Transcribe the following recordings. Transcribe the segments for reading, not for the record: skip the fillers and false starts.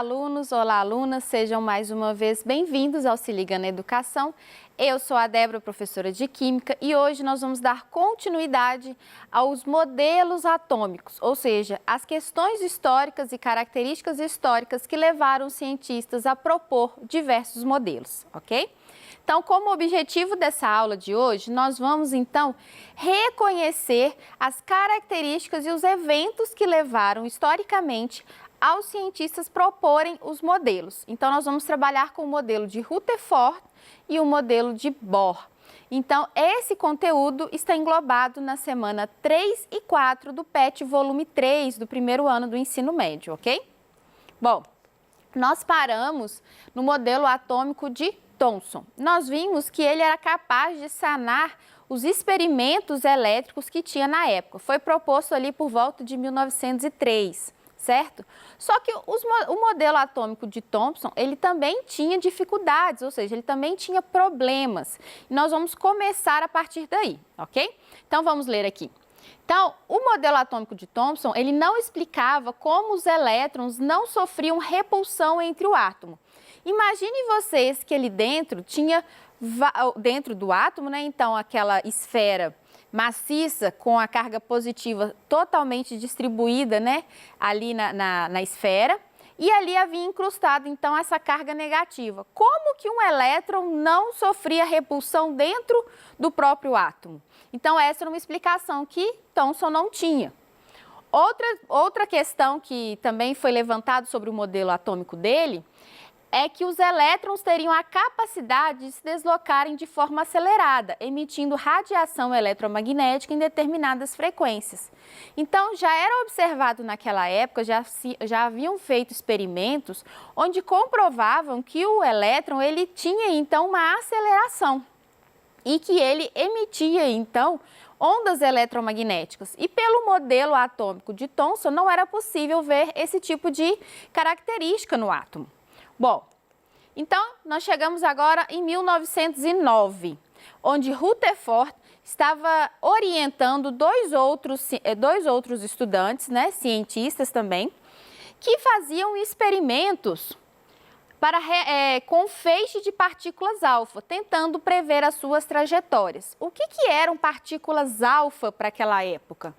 alunos, olá alunas, sejam mais uma vez bem-vindos ao Se Liga na Educação. Eu sou a Débora, professora de Química, e hoje nós vamos dar continuidade aos modelos atômicos, ou seja, as questões históricas e características históricas que levaram os cientistas a propor diversos modelos, ok? Então, como objetivo dessa aula de hoje, nós vamos então reconhecer as características e os eventos que levaram historicamente aos cientistas proporem os modelos. Então, nós vamos trabalhar com o modelo de Rutherford e o modelo de Bohr. Então, esse conteúdo está englobado na semana 3 e 4 do PET volume 3 do primeiro ano do ensino médio, ok? Bom, nós paramos no modelo atômico de Thomson. Nós vimos que ele era capaz de sanar os experimentos elétricos que tinha na época. Foi proposto ali por volta de 1903, certo? Só que o modelo atômico de Thomson, ele também tinha dificuldades, ou seja, ele também tinha problemas. E nós vamos começar a partir daí, ok? Então, vamos ler aqui. Então, o modelo atômico de Thomson, ele não explicava como os elétrons não sofriam repulsão entre o átomo. Imagine vocês que ali dentro tinha, dentro do átomo, né, então aquela esfera maciça com a carga positiva totalmente distribuída, né, ali na esfera, e ali havia incrustado então essa carga negativa. Como que um elétron não sofria repulsão dentro do próprio átomo? Então essa era uma explicação que Thomson não tinha. Outra questão que também foi levantada sobre o modelo atômico dele é que os elétrons teriam a capacidade de se deslocarem de forma acelerada, emitindo radiação eletromagnética em determinadas frequências. Então, já era observado naquela época, já haviam feito experimentos onde comprovavam que o elétron ele tinha, então, uma aceleração e que ele emitia, então, ondas eletromagnéticas. E pelo modelo atômico de Thomson, não era possível ver esse tipo de característica no átomo. Bom, então nós chegamos agora em 1909, onde Rutherford estava orientando dois outros estudantes, né, cientistas também, que faziam experimentos com feixe de partículas alfa, tentando prever as suas trajetórias. O que eram partículas alfa para aquela época?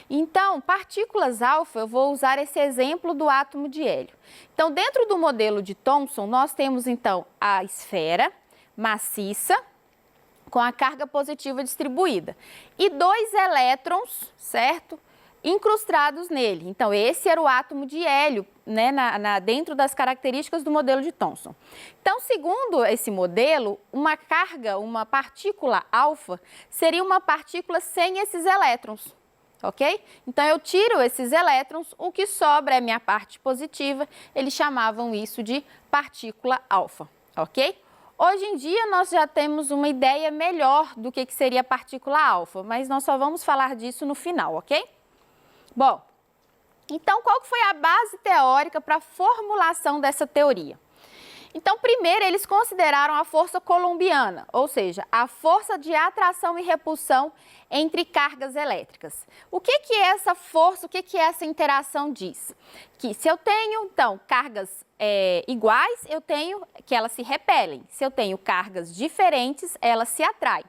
Então, partículas alfa, eu vou usar esse exemplo do átomo de hélio. Então, dentro do modelo de Thomson, nós temos então a esfera maciça com a carga positiva distribuída e dois elétrons, certo? Incrustados nele. Então, esse era o átomo de hélio, né, dentro das características do modelo de Thomson. Então, segundo esse modelo, uma partícula alfa, seria uma partícula sem esses elétrons. Ok? Então, eu tiro esses elétrons, o que sobra é minha parte positiva, eles chamavam isso de partícula alfa, ok? Hoje em dia, nós já temos uma ideia melhor do que seria a partícula alfa, mas nós só vamos falar disso no final, ok? Bom, então, qual que foi a base teórica para a formulação dessa teoria? Então, primeiro, eles consideraram a força coulombiana, ou seja, a força de atração e repulsão entre cargas elétricas. O que é essa força, o que essa interação diz? Que se eu tenho, então, cargas iguais, eu tenho que elas se repelem. Se eu tenho cargas diferentes, elas se atraem.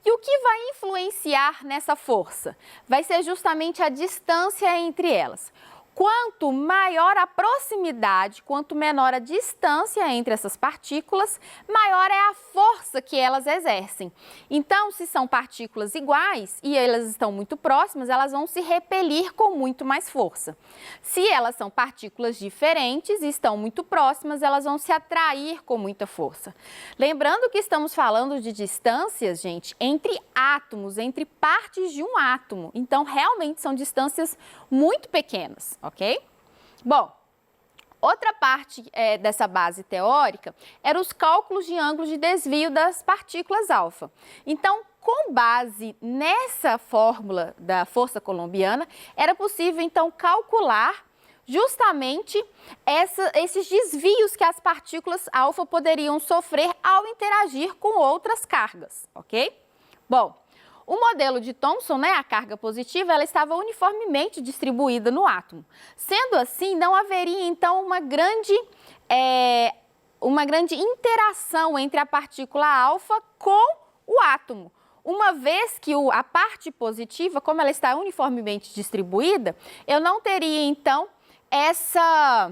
E o que vai influenciar nessa força? Vai ser justamente a distância entre elas. Quanto maior a proximidade, quanto menor a distância entre essas partículas, maior é a força que elas exercem. Então, se são partículas iguais e elas estão muito próximas, elas vão se repelir com muito mais força. Se elas são partículas diferentes e estão muito próximas, elas vão se atrair com muita força. Lembrando que estamos falando de distâncias, gente, entre átomos, entre partes de um átomo. Então, realmente são distâncias muito pequenas. Ok? Bom, outra parte dessa base teórica eram os cálculos de ângulos de desvio das partículas alfa. Então, com base nessa fórmula da força coulombiana, era possível então calcular justamente esses desvios que as partículas alfa poderiam sofrer ao interagir com outras cargas, ok? Bom, o modelo de Thomson, né, a carga positiva, ela estava uniformemente distribuída no átomo. Sendo assim, não haveria, então, uma grande interação entre a partícula alfa com o átomo. Uma vez que a parte positiva, como ela está uniformemente distribuída, eu não teria, então, essa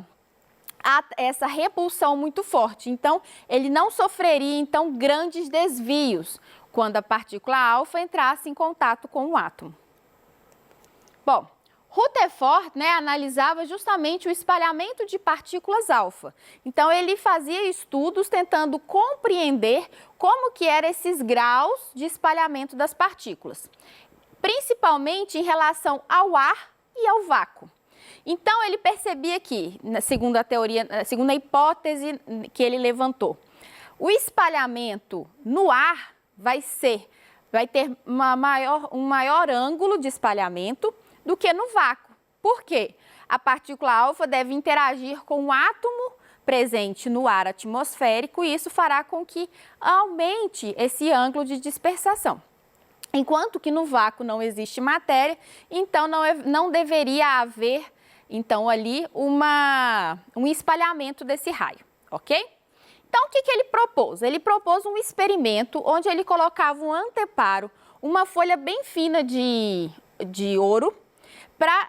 repulsão muito forte. Então, ele não sofreria, então, grandes desvios quando a partícula alfa entrasse em contato com o átomo. Bom, Rutherford, né, analisava justamente o espalhamento de partículas alfa. Então, ele fazia estudos tentando compreender como que eram esses graus de espalhamento das partículas, principalmente em relação ao ar e ao vácuo. Então, ele percebia que, segundo a teoria, segundo a hipótese que ele levantou, o espalhamento no ar vai ter um maior ângulo de espalhamento do que no vácuo. Por quê? A partícula alfa deve interagir com o átomo presente no ar atmosférico e isso fará com que aumente esse ângulo de dispersação. Enquanto que no vácuo não existe matéria, então não deveria haver, então, ali um espalhamento desse raio, ok? Então, o que ele propôs? Ele propôs um experimento onde ele colocava um anteparo, uma folha bem fina de ouro, para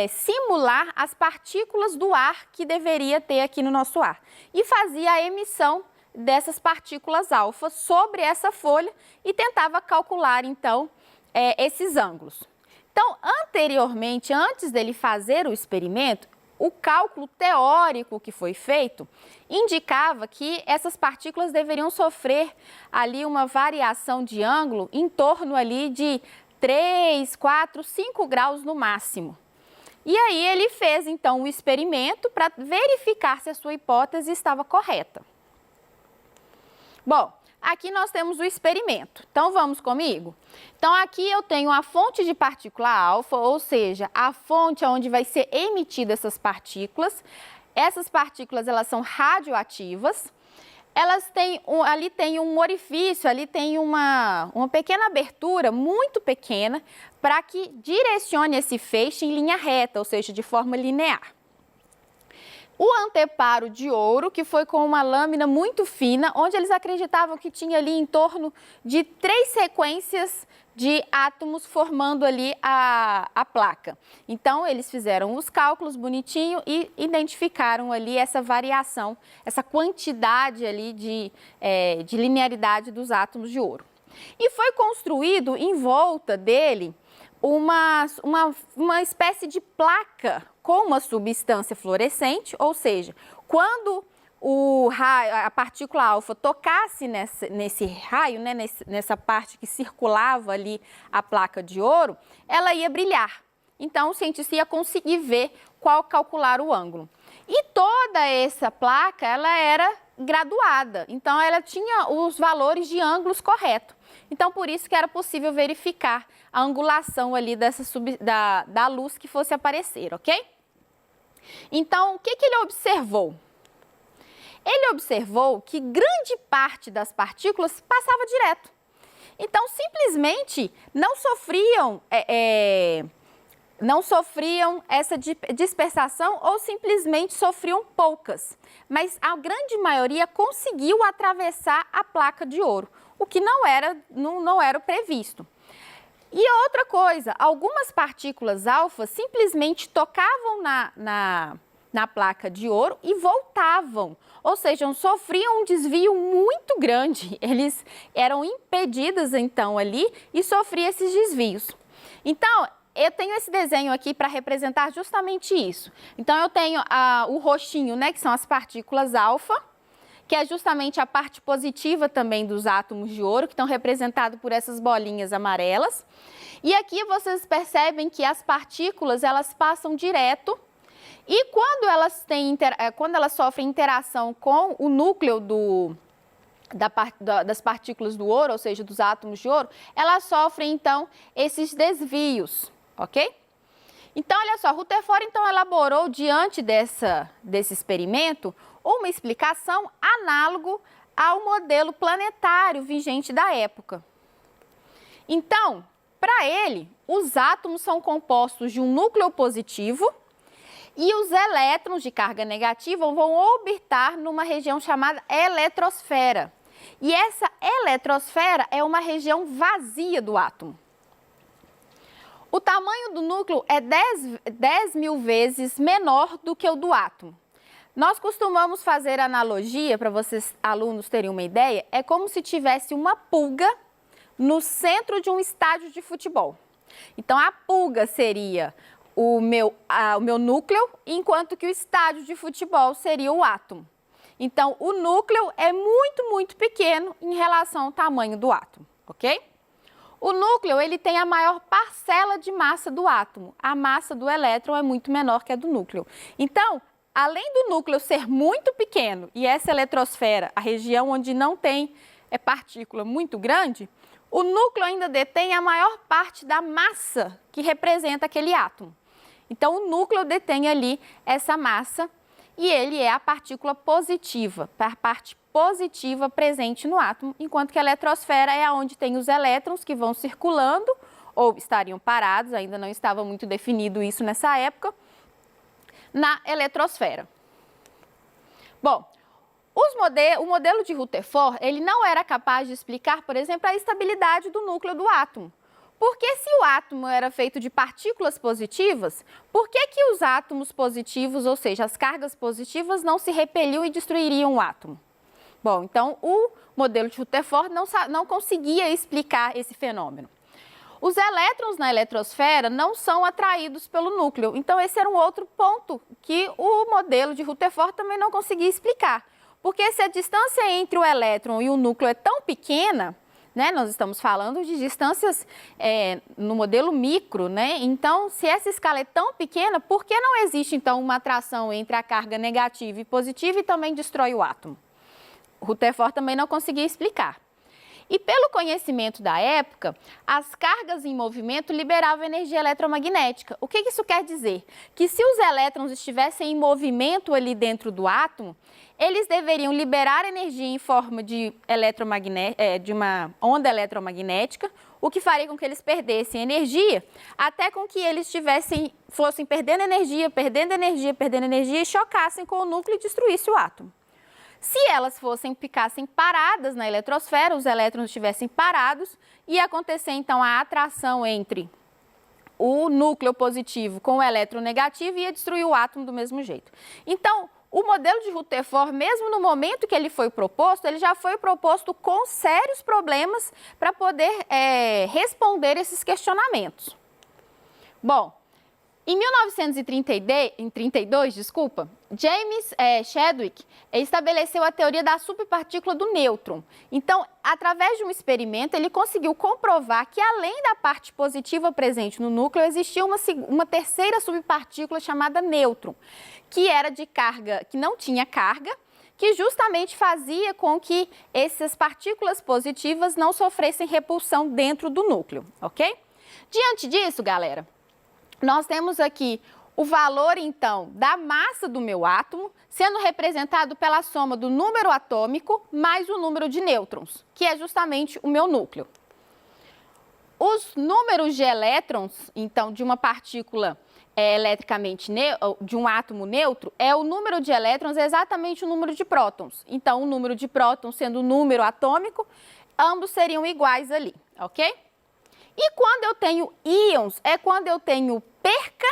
simular as partículas do ar que deveria ter aqui no nosso ar. E fazia a emissão dessas partículas alfa sobre essa folha e tentava calcular, então, esses ângulos. Então, anteriormente, antes dele fazer o experimento, o cálculo teórico que foi feito indicava que essas partículas deveriam sofrer ali uma variação de ângulo em torno ali de 3, 4, 5 graus no máximo. E aí ele fez então um experimento para verificar se a sua hipótese estava correta. Bom, aqui nós temos o experimento. Então vamos comigo? Então aqui eu tenho a fonte de partícula alfa, ou seja, a fonte onde vai ser emitida essas partículas. Essas partículas elas são radioativas. Elas têm ali tem um orifício, ali tem uma pequena abertura, muito pequena, para que direcione esse feixe em linha reta, ou seja, de forma linear. O anteparo de ouro, que foi com uma lâmina muito fina, onde eles acreditavam que tinha ali em torno de 3 sequências de átomos formando ali a placa. Então, eles fizeram os cálculos bonitinho e identificaram ali essa variação, essa quantidade ali de linearidade dos átomos de ouro. E foi construído em volta dele uma espécie de placa com uma substância fluorescente, ou seja, quando a partícula alfa tocasse nesse raio, né, nessa parte que circulava ali a placa de ouro, ela ia brilhar. Então, o cientista ia conseguir ver calcular o ângulo. E toda essa placa, ela era graduada, então ela tinha os valores de ângulos corretos. Então, por isso que era possível verificar a angulação ali da luz que fosse aparecer, ok? Então, o que ele observou? Ele observou que grande parte das partículas passava direto. Então, simplesmente não sofriam essa dispersação ou simplesmente sofriam poucas. Mas a grande maioria conseguiu atravessar a placa de ouro, o que não era o previsto. E outra coisa, algumas partículas alfa simplesmente tocavam na placa de ouro e voltavam, ou seja, sofriam um desvio muito grande. Eles eram impedidas então ali e sofriam esses desvios. Então, eu tenho esse desenho aqui para representar justamente isso. Então, eu tenho o roxinho, né, que são as partículas alfa, que é justamente a parte positiva também dos átomos de ouro, que estão representados por essas bolinhas amarelas. E aqui vocês percebem que as partículas, elas passam direto e quando elas sofrem interação com o núcleo das partículas do ouro, ou seja, dos átomos de ouro, elas sofrem, então, esses desvios, ok? Então, olha só, Rutherford, então, elaborou, diante desse experimento, uma explicação análogo ao modelo planetário vigente da época. Então, para ele, os átomos são compostos de um núcleo positivo e os elétrons de carga negativa vão orbitar numa região chamada eletrosfera. E essa eletrosfera é uma região vazia do átomo. O tamanho do núcleo é 10 mil vezes menor do que o do átomo. Nós costumamos fazer analogia, para vocês alunos terem uma ideia, é como se tivesse uma pulga no centro de um estádio de futebol. Então, a pulga seria o meu núcleo, enquanto que o estádio de futebol seria o átomo. Então, o núcleo é muito, muito pequeno em relação ao tamanho do átomo, ok? O núcleo, ele tem a maior parcela de massa do átomo. A massa do elétron é muito menor que a do núcleo. Então, além do núcleo ser muito pequeno e essa eletrosfera, a região onde não tem partícula muito grande, o núcleo ainda detém a maior parte da massa que representa aquele átomo. Então, o núcleo detém ali essa massa e ele é a partícula positiva, a parte positiva presente no átomo, enquanto que a eletrosfera é onde tem os elétrons que vão circulando ou estariam parados, ainda não estava muito definido isso nessa época, na eletrosfera. Bom, o modelo de Rutherford, ele não era capaz de explicar, por exemplo, a estabilidade do núcleo do átomo. Porque se o átomo era feito de partículas positivas, por que os átomos positivos, ou seja, as cargas positivas, não se repeliam e destruiriam o átomo? Bom, então o modelo de Rutherford não conseguia explicar esse fenômeno. Os elétrons na eletrosfera não são atraídos pelo núcleo, então esse era um outro ponto que o modelo de Rutherford também não conseguia explicar. Porque se a distância entre o elétron e o núcleo é tão pequena, né, nós estamos falando de distâncias no modelo micro, né? Então, se essa escala é tão pequena, por que não existe, então, uma atração entre a carga negativa e positiva e também destrói o átomo? Rutherford também não conseguia explicar. E pelo conhecimento da época, as cargas em movimento liberavam energia eletromagnética. O que isso quer dizer? Que se os elétrons estivessem em movimento ali dentro do átomo, eles deveriam liberar energia em forma de uma onda eletromagnética, o que faria com que eles perdessem energia, até com que eles fossem perdendo energia, perdendo energia, perdendo energia e chocassem com o núcleo e destruíssem o átomo. Se elas ficassem paradas na eletrosfera, os elétrons estivessem parados, ia acontecer então a atração entre o núcleo positivo com o elétron negativo e ia destruir o átomo do mesmo jeito. Então, o modelo de Rutherford, mesmo no momento que ele foi proposto, ele já foi proposto com sérios problemas para poder responder esses questionamentos. Bom, em 1932, James Chadwick estabeleceu a teoria da subpartícula do nêutron. Então, através de um experimento, ele conseguiu comprovar que, além da parte positiva presente no núcleo, existia uma terceira subpartícula chamada nêutron, que era de carga, que não tinha carga, que justamente fazia com que essas partículas positivas não sofressem repulsão dentro do núcleo, ok? Diante disso, galera, nós temos aqui o valor, então, da massa do meu átomo, sendo representado pela soma do número atômico mais o número de nêutrons, que é justamente o meu núcleo. Os números de elétrons, então, de uma partícula de um átomo neutro, é o número de elétrons, é exatamente o número de prótons. Então, o número de prótons sendo o número atômico, ambos seriam iguais ali, ok? E quando eu tenho íons, é quando eu tenho perca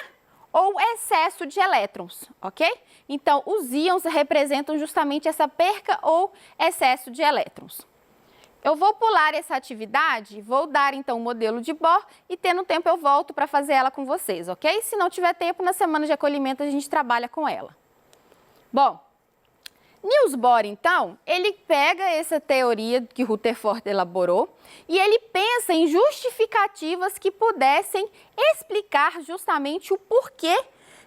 ou excesso de elétrons, ok? Então, os íons representam justamente essa perca ou excesso de elétrons. Eu vou pular essa atividade, vou dar então o modelo de Bohr e tendo tempo eu volto para fazer ela com vocês, ok? Se não tiver tempo, na semana de acolhimento a gente trabalha com ela. Bom, Niels Bohr, então, ele pega essa teoria que Rutherford elaborou e ele pensa em justificativas que pudessem explicar justamente o porquê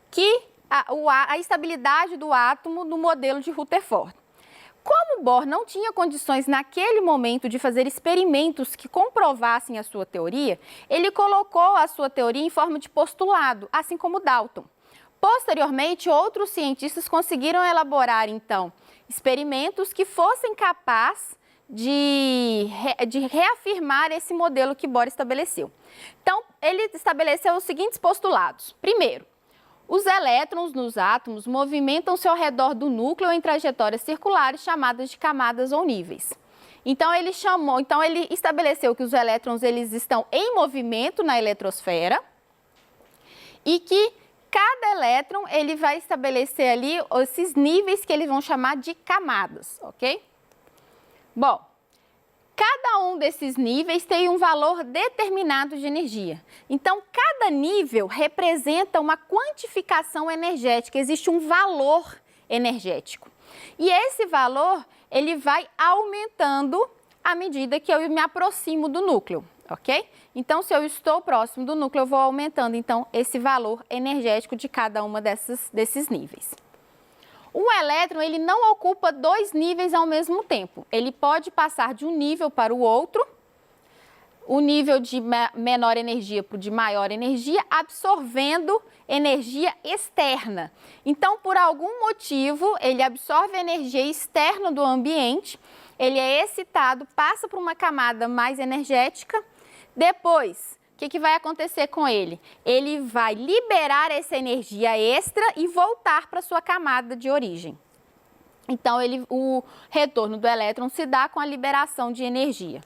que a estabilidade do átomo no modelo de Rutherford. Como Bohr não tinha condições naquele momento de fazer experimentos que comprovassem a sua teoria, ele colocou a sua teoria em forma de postulado, assim como Dalton. Posteriormente, outros cientistas conseguiram elaborar, então, experimentos que fossem capazes de reafirmar esse modelo que Bohr estabeleceu. Então, ele estabeleceu os seguintes postulados. Primeiro, os elétrons nos átomos movimentam-se ao redor do núcleo em trajetórias circulares chamadas de camadas ou níveis. Então, ele estabeleceu que os elétrons eles estão em movimento na eletrosfera e que cada elétron ele vai estabelecer ali esses níveis que eles vão chamar de camadas, ok? Bom, cada um desses níveis tem um valor determinado de energia. Então, cada nível representa uma quantificação energética, existe um valor energético. E esse valor, ele vai aumentando à medida que eu me aproximo do núcleo, ok? Então, se eu estou próximo do núcleo, eu vou aumentando, então, esse valor energético de cada uma desses níveis. Um elétron, ele não ocupa dois níveis ao mesmo tempo. Ele pode passar de um nível para o outro, o nível de menor energia para o de maior energia, absorvendo energia externa. Então, por algum motivo, ele absorve energia externa do ambiente, ele é excitado, passa por uma camada mais energética. Depois, o que vai acontecer com ele? Ele vai liberar essa energia extra e voltar para sua camada de origem. Então, o retorno do elétron se dá com a liberação de energia.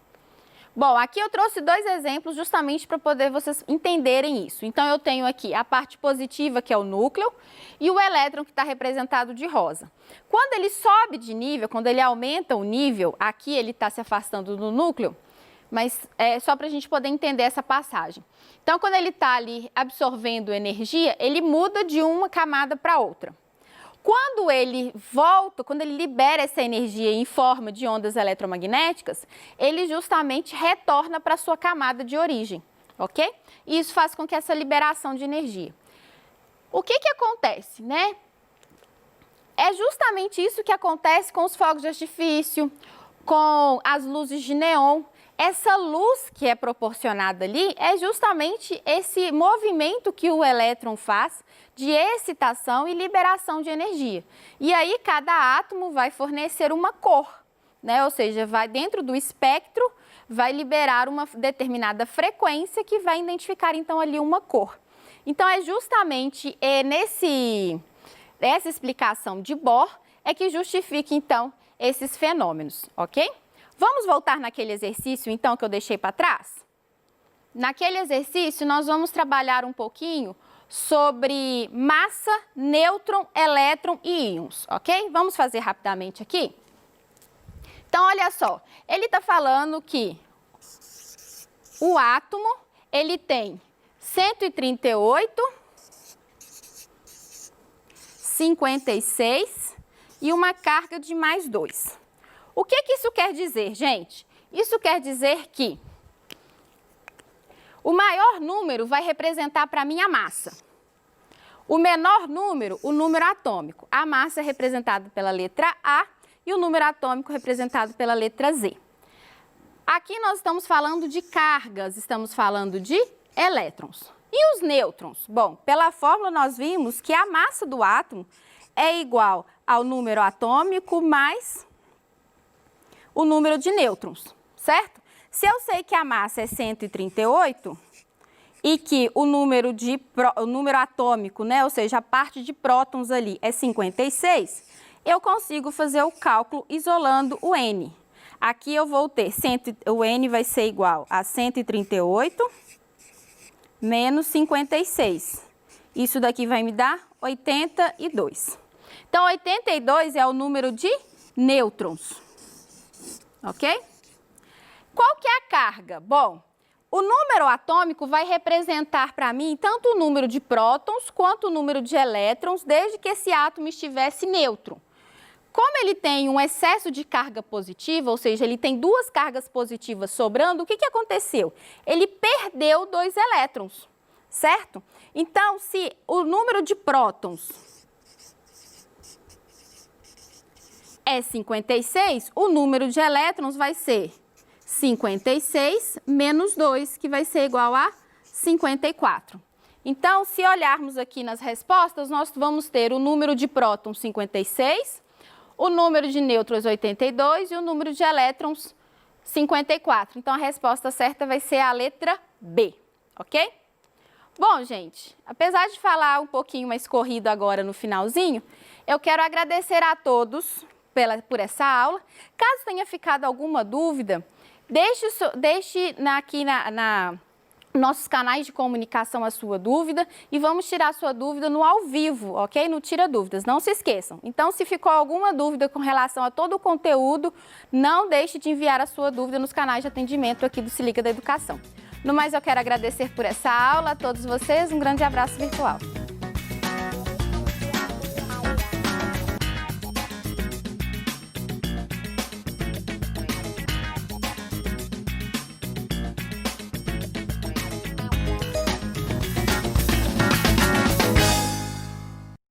Bom, aqui eu trouxe dois exemplos justamente para poder vocês entenderem isso. Então, eu tenho aqui a parte positiva, que é o núcleo, e o elétron que está representado de rosa. Quando ele sobe de nível, quando ele aumenta o nível, aqui ele está se afastando do núcleo, mas é só para a gente poder entender essa passagem. Então, quando ele está ali absorvendo energia, ele muda de uma camada para outra. Quando ele volta, quando ele libera essa energia em forma de ondas eletromagnéticas, ele justamente retorna para a sua camada de origem, ok? E isso faz com que essa liberação de energia. O que acontece, né? É justamente isso que acontece com os fogos de artifício, com as luzes de neon. Essa luz que é proporcionada ali é justamente esse movimento que o elétron faz de excitação e liberação de energia. E aí cada átomo vai fornecer uma cor, né? Ou seja, vai dentro do espectro, vai liberar uma determinada frequência que vai identificar então ali uma cor. Então é justamente essa explicação de Bohr é que justifica então esses fenômenos, ok? Vamos voltar naquele exercício, então, que eu deixei para trás? Naquele exercício, nós vamos trabalhar um pouquinho sobre massa, nêutron, elétron e íons, ok? Vamos fazer rapidamente aqui? Então, olha só, ele está falando que o átomo, ele tem 138, 56 e uma carga de mais 2. O que isso quer dizer, gente? Isso quer dizer que o maior número vai representar para mim a massa. O menor número, o número atômico. A massa é representada pela letra A e o número atômico representado pela letra Z. Aqui nós estamos falando de cargas, estamos falando de elétrons. E os nêutrons? Bom, pela fórmula nós vimos que a massa do átomo é igual ao número atômico mais o número de nêutrons, certo? Se eu sei que a massa é 138 e que o número atômico, né, ou seja, a parte de prótons ali é 56, eu consigo fazer o cálculo isolando o N. Aqui eu vou ter, o N vai ser igual a 138 menos 56. Isso daqui vai me dar 82. Então, 82 é o número de nêutrons. Ok? Qual que é a carga? Bom, o número atômico vai representar para mim tanto o número de prótons quanto o número de elétrons, desde que esse átomo estivesse neutro. Como ele tem um excesso de carga positiva, ou seja, ele tem duas cargas positivas sobrando, o que aconteceu? Ele perdeu 2 elétrons, certo? Então, se o número de prótons é 56, o número de elétrons vai ser 56 menos 2, que vai ser igual a 54. Então, se olharmos aqui nas respostas, nós vamos ter o número de prótons 56, o número de nêutrons 82 e o número de elétrons 54. Então, a resposta certa vai ser a letra B, ok? Bom, gente, apesar de falar um pouquinho mais corrido agora no finalzinho, eu quero agradecer a todos por essa aula. Caso tenha ficado alguma dúvida, deixe aqui nossos canais de comunicação a sua dúvida e vamos tirar a sua dúvida no ao vivo, ok? No Tira Dúvidas, não se esqueçam. Então, se ficou alguma dúvida com relação a todo o conteúdo, não deixe de enviar a sua dúvida nos canais de atendimento aqui do Se Liga da Educação. No mais, eu quero agradecer por essa aula a todos vocês, um grande abraço virtual.